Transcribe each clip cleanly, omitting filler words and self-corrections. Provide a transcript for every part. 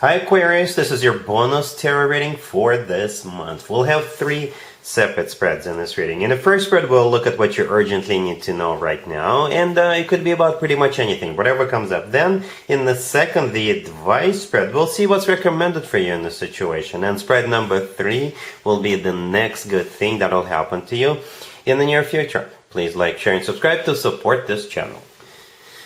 Hi Aquarius, this is your bonus tarot reading for this month. We'll have 3 separate spreads in this reading. In the first spread, we'll look at what you urgently need to know right now, and it could be about pretty much anything, whatever comes up. Then, in the second, the advice spread, we'll see what's recommended for you in this situation. And spread number 3 will be the next good thing that'll happen to you in the near future. Please like, share, and subscribe to support this channel.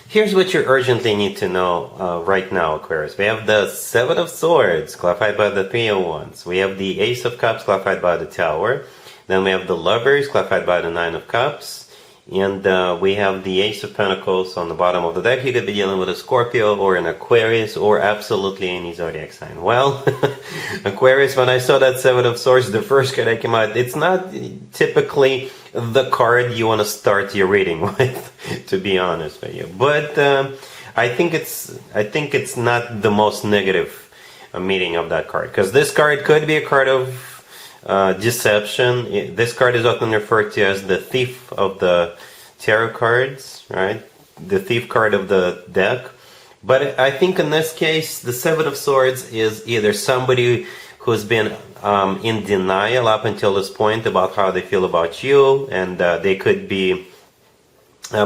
Here's what you urgently need to know right now, Aquarius. We have the 7 of Swords, clarified by the 3 of Wands. We have the Ace of Cups, clarified by the Tower. Then we have the Lovers, clarified by the 9 of Cups. And we have the Ace of Pentacles on the bottom of the deck. You could be dealing with a Scorpio or an Aquarius or absolutely any zodiac sign. Well, Aquarius, when I saw that 7 of Swords, the first card that came out, it's not typically the card you want to start your reading with, to be honest with you. But I think it's not the most negative meaning of that card, because this card could be a card of deception. This card is often referred to as the thief of the tarot cards, right? The thief card of the deck. But I think in this case, the 7 of Swords is either somebody who's been in denial up until this point about how they feel about you, and they could be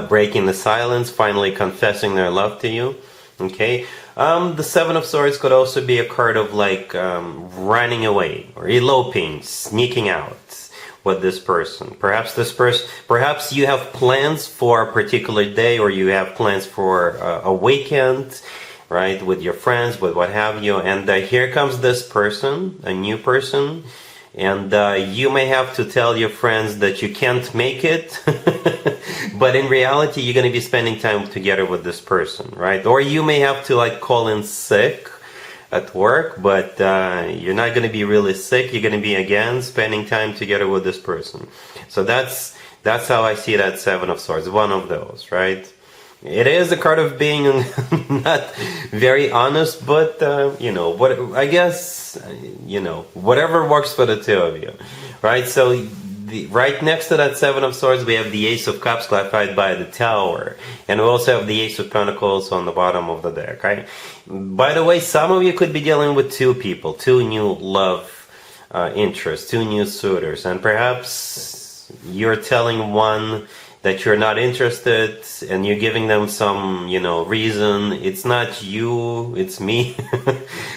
breaking the silence, finally confessing their love to you. Okay, the 7 of Swords could also be a card of like running away or eloping, sneaking out with this person. Perhaps you have plans for a particular day, or you have plans for a weekend, right, with your friends, with what have you, and here comes this person, a new person, and you may have to tell your friends that you can't make it, but in reality you're going to be spending time together with this person, right? Or you may have to like call in sick at work, but you're not going to be really sick. You're going to be again spending time together with this person. So that's how I see that 7 of Swords, one of those, right? It is a card of being not very honest, but what I guess whatever works for the two of you, right? So right next to that 7 of Swords, we have the Ace of Cups, clarified by the Tower, and we also have the Ace of Pentacles on the bottom of the deck, right? By the way, some of you could be dealing with 2 people, 2 new love interests, 2 new suitors, and perhaps you're telling one that you're not interested, and you're giving them some, reason. It's not you, it's me.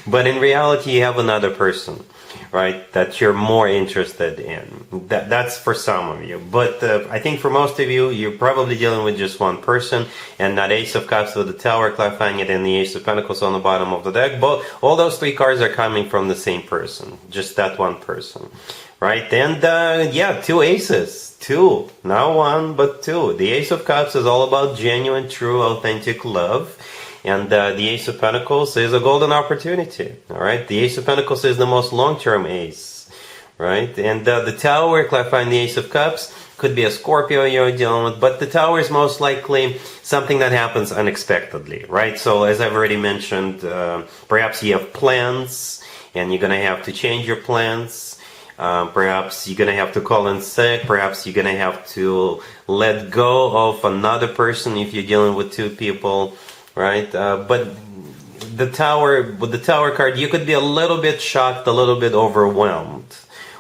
But in reality, you have another person, right, that you're more interested in. That's for some of you. But I think for most of you, you're probably dealing with just one person, and that Ace of Cups with the Tower clarifying it, and the Ace of Pentacles on the bottom of the deck. All those 3 cards are coming from the same person, just that one person. Right, and 2 aces. 2, not 1, but 2. The Ace of Cups is all about genuine, true, authentic love. And the Ace of Pentacles is a golden opportunity. Alright, the Ace of Pentacles is the most long-term ace. Right, and the Tower, clarifying the Ace of Cups, could be a Scorpio you're dealing with, but the Tower is most likely something that happens unexpectedly. Right, so as I've already mentioned, perhaps you have plans, and you're going to have to change your plans. Perhaps you're going to have to call in sick. Perhaps you're going to have to let go of another person if you're dealing with 2 people, right? But with the Tower card, you could be a little bit shocked, a little bit overwhelmed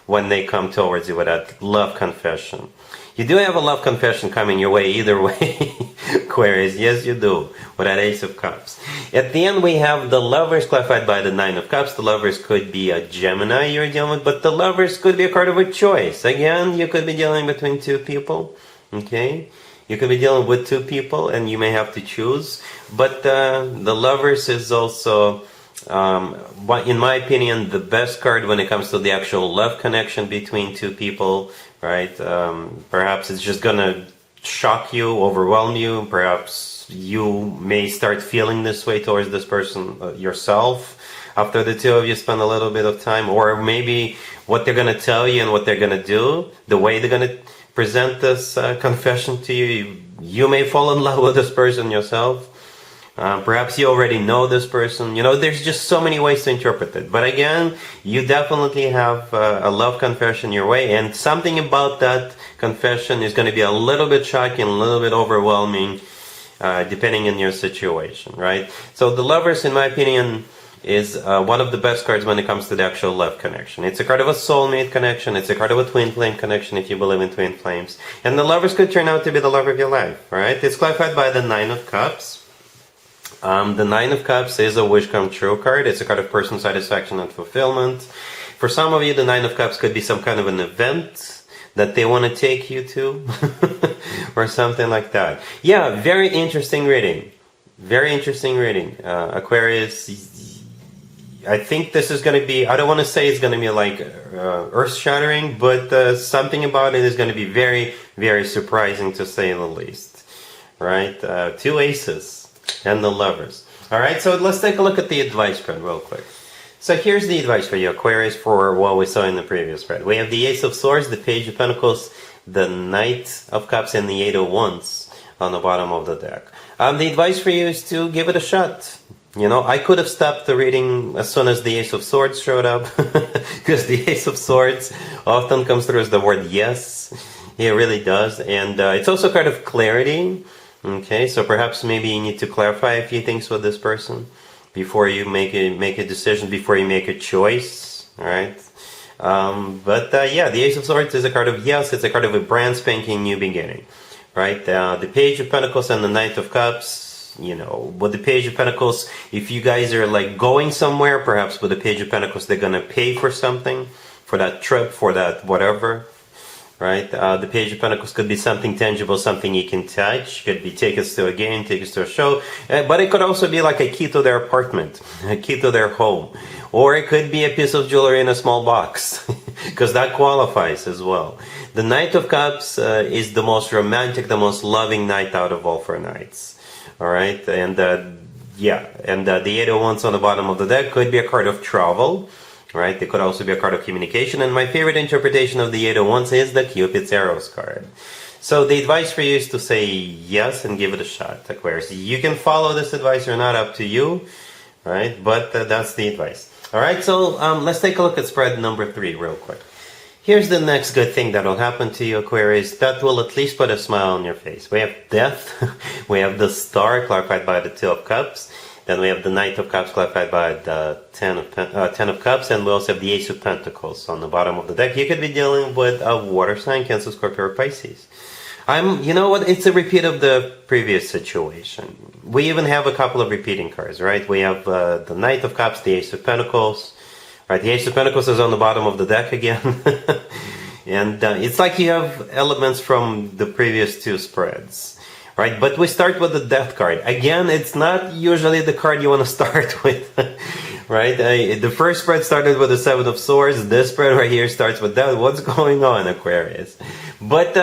when they come towards you with that love confession. You do have a love confession coming your way either way, Aquarius. Yes, you do, with that Ace of Cups. At the end, we have the Lovers, clarified by the 9 of Cups. The Lovers could be a Gemini you're dealing with, but the Lovers could be a card of a choice. Again, you could be dealing between 2 people, okay? You could be dealing with 2 people, and you may have to choose. But the Lovers is also, in my opinion, the best card when it comes to the actual love connection between 2 people, right? Perhaps it's just gonna shock you, overwhelm you. Perhaps you may start feeling this way towards this person yourself after the 2 of you spend a little bit of time, or maybe what they're gonna tell you and what they're gonna do, the way they're gonna present this confession to you, you may fall in love with this person yourself. Perhaps you already know this person. There's just so many ways to interpret it. But again, you definitely have a love confession your way, and something about that confession is going to be a little bit shocking, a little bit overwhelming, depending on your situation, right? So the Lovers, in my opinion, is one of the best cards when it comes to the actual love connection. It's a card of a soulmate connection. It's a card of a twin flame connection, if you believe in twin flames. And the lovers could turn out to be the love of your life, right? It's clarified by the Nine of Cups. The Nine of Cups is a wish come true card. It's a card of personal satisfaction and fulfillment. For some of you, the Nine of Cups could be some kind of an event that they want to take you to or something like that. Yeah, very interesting reading. Very interesting reading. Aquarius, I think this is going to be, I don't want to say it's going to be like earth-shattering, but something about it is going to be very, very surprising to say the least. Right? Two aces and the lovers. Alright, so let's take a look at the advice spread real quick. So here's the advice for you, Aquarius, for what we saw in the previous spread. We have the Ace of Swords, the Page of Pentacles, the Knight of Cups, and the Eight of Wands on the bottom of the deck. The advice for you is to give it a shot. You know, I could have stopped the reading as soon as the Ace of Swords showed up, because the Ace of Swords often comes through as the word yes. It really does. And it's also kind of clarity. Okay, so perhaps maybe you need to clarify a few things with this person before you make a decision, before you make a choice. All right. Yeah, the Ace of Swords is a card of yes. It's a card of a brand spanking new beginning. Right. The Page of Pentacles and the Knight of Cups. You know, with the Page of Pentacles, if you guys are like going somewhere, perhaps with the Page of Pentacles, they're gonna pay for something, for that trip, for that whatever. Right? The Page of Pentacles could be something tangible, something you can touch. Could be tickets to a game, tickets to a show. But it could also be like a key to their apartment, a key to their home. Or it could be a piece of jewelry in a small box, because that qualifies as well. The Knight of Cups is the most romantic, the most loving knight out of all 4 knights. Alright? And the Eight of Wands on the bottom of the deck could be a card of travel. Right? It could also be a card of communication. And my favorite interpretation of the Eight of Wands is the Cupid's Arrows card. So the advice for you is to say yes and give it a shot, Aquarius. You can follow this advice or not, up to you. Right? But that's the advice. Alright, so let's take a look at spread number 3 real quick. Here's the next good thing that will happen to you, Aquarius. That will at least put a smile on your face. We have Death. We have the Star, clarified by the Two of Cups. Then we have the Knight of Cups, clarified by the Ten of Cups, and we also have the Ace of Pentacles on the bottom of the deck. You could be dealing with a water sign, Cancer, Scorpio, or Pisces. You know what? It's a repeat of the previous situation. We even have a couple of repeating cards, right? We have the Knight of Cups, the Ace of Pentacles. Right, the Ace of Pentacles is on the bottom of the deck again. And it's like you have elements from the previous 2 spreads. Right, but we start with the Death card. Again, it's not usually the card you want to start with. Right, the first spread started with the Seven of Swords. This spread right here starts with Death. What's going on, Aquarius? But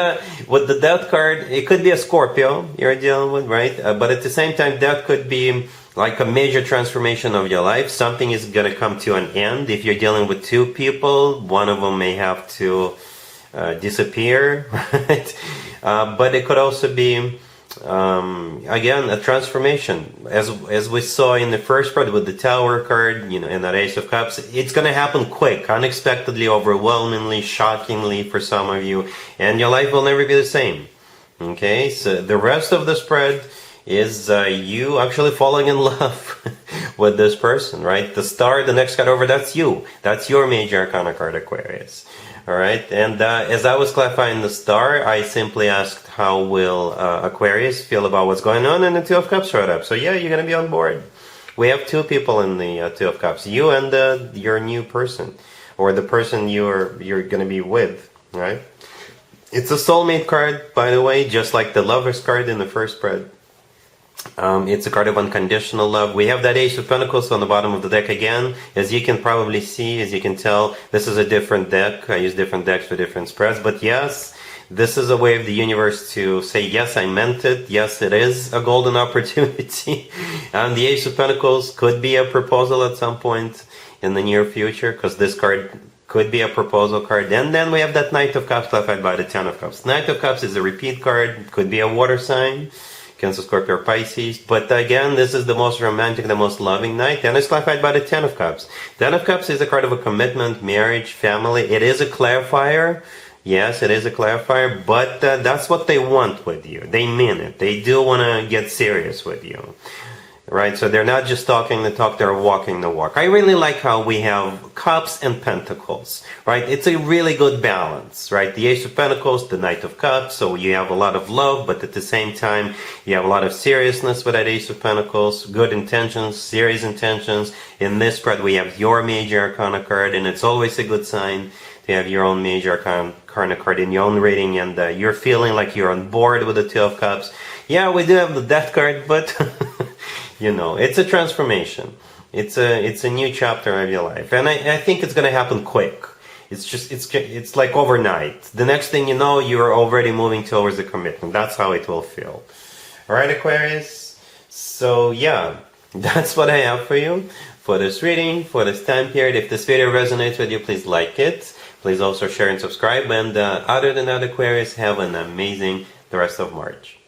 with the Death card, it could be a Scorpio you're dealing with, right? But at the same time, Death could be like a major transformation of your life. Something is going to come to an end. If you're dealing with 2 people, one of them may have to disappear, right? But it could also be again, a transformation, as we saw in the first spread with the Tower card, you know, and that Ace of Cups. It's going to happen quick, unexpectedly, overwhelmingly, shockingly for some of you, and your life will never be the same. Okay, so the rest of the spread is you actually falling in love with this person, right? The Star, the next card over, that's you. That's your major arcana card, Aquarius. Alright, and as I was clarifying the Star, I simply asked how will Aquarius feel about what's going on, and the Two of Cups showed up. So yeah, you're going to be on board. We have 2 people in the Two of Cups. You and your new person, or the person you're going to be with, right? It's a soulmate card, by the way, just like the Lover's card in the first spread. It's a card of unconditional love. We have that Ace of Pentacles on the bottom of the deck again. As you can probably see, as you can tell, this is a different deck. I use different decks for different spreads. But yes, this is a way of the universe to say, yes, I meant it. Yes, it is a golden opportunity. And the Ace of Pentacles could be a proposal at some point in the near future, because this card could be a proposal card. And then we have that Knight of Cups clarified by the Ten of Cups. Knight of Cups is a repeat card. Could be a water sign, Cancer, Scorpio, or Pisces. But again, this is the most romantic, the most loving knight, and it's clarified by the Ten of Cups. Ten of Cups is a card of a commitment, marriage, family. It is a clarifier. Yes, it is a clarifier, but that's what they want with you. They mean it. They do want to get serious with you. right? So they're not just talking the talk, they're walking the walk. I really like how we have Cups and Pentacles, right? It's a really good balance, right? The Ace of Pentacles, the Knight of Cups, so you have a lot of love, but at the same time, you have a lot of seriousness with that Ace of Pentacles, good intentions, serious intentions. In this spread, we have your Major Arcana card, and it's always a good sign to have your own Major Arcana card in your own reading, and you're feeling like you're on board with the Two of Cups. Yeah, we do have the Death card, but you know, it's a transformation. It's a new chapter of your life, and I think it's gonna happen quick. It's like overnight. The next thing you know, you're already moving towards a commitment. That's how it will feel. All right, Aquarius. So yeah, that's what I have for you for this reading, for this time period. If this video resonates with you, please like it. Please also share and subscribe. And other than that, Aquarius, have an amazing the rest of March.